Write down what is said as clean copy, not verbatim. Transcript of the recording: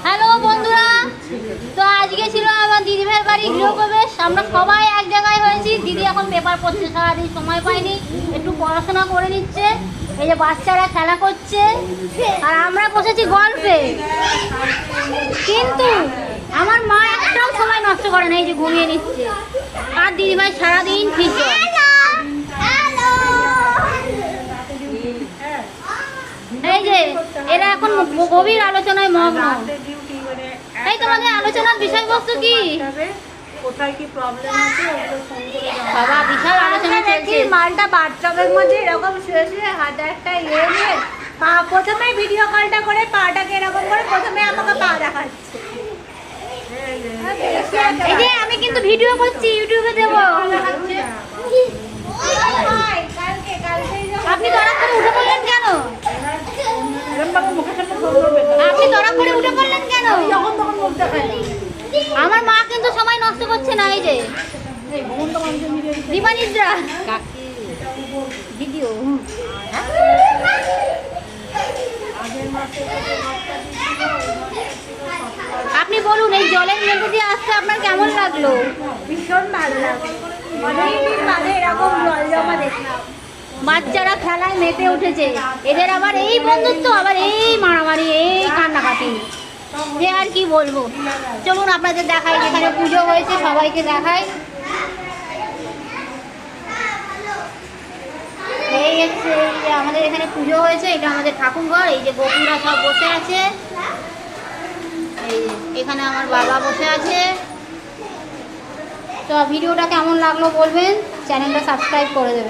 Hello বন্ধুরা, তো আজকে ছিল আমার দিদিভাইয়ের বাড়ি গৃহপ্রবেশ। আমরা সবাই এক জায়গায় হয়েছি। দিদি এখন পেপার পড়ছে, সারাদিন সময় পাইনি, একটু পড়াশোনা করে নিচ্ছে। এই যে বাচ্চারা খেলা করছে আর আমরা বসেছি গল্পে। কিন্তু আমার মা একটাও সময় নষ্ট করে না, এই যে ঘুমিয়ে নিচ্ছে। আর দিদিভাই সারাদিন ঠিক। এই যে এরা এখন গভীর আলোচনায় মগ্ন। এই তোমাদের আলোচনার বিষয়বস্তু কি? কোথায় কি প্রবলেম আছে বাবা, বিশাল আলোচনা চলছে। মালটা বাথটবের মধ্যে এরকম শুয়ে শুয়ে হাতে একটা ইয়ে নিয়ে পা প্রথমে ভিডিও কলটা করে পাটাকে এরকম করে প্রথমে আমাকে পা দেখাচ্ছে। এই যে আমি কিন্তু ভিডিও করছি, ইউটিউবে দেবো। আপনি তড়া করে উঠে পড়লেন কেন? আপনি তড়া করে উঠে পড়লেন কেন? আমার মা কিন্তু সময় নষ্ট করছে না। এই যে দীপানিদ্রা ভিডিও। আপনি বলুন, এই জলের মধ্যে দিয়ে আসতে আপনার কেমন লাগলো? ভীষণ ভালো লাগলো, অনেকদিন বাদে এরকম জল জমা দেখলাম। বাচ্চারা খেলায় মেতে উঠেছে। এদের আবার এই বন্ধুত্ব, আবার এই মারামারি, এই কান্নাকাটি, যে আর কি বলবো। চলুন আপনাদের দেখাই, যেখানে পুজো হয়েছে সবাইকে দেখাই। এই হচ্ছে আমাদের এখানে পুজো হয়েছে, এটা আমাদের ঠাকুর ঘর। এই যে বকুরা সব বসে আছে, এই এখানে আমার বাবা বসে আছে। তো ভিডিওটা কেমন লাগলো বলবেন, চ্যানেলটা সাবস্ক্রাইব করে দেবেন।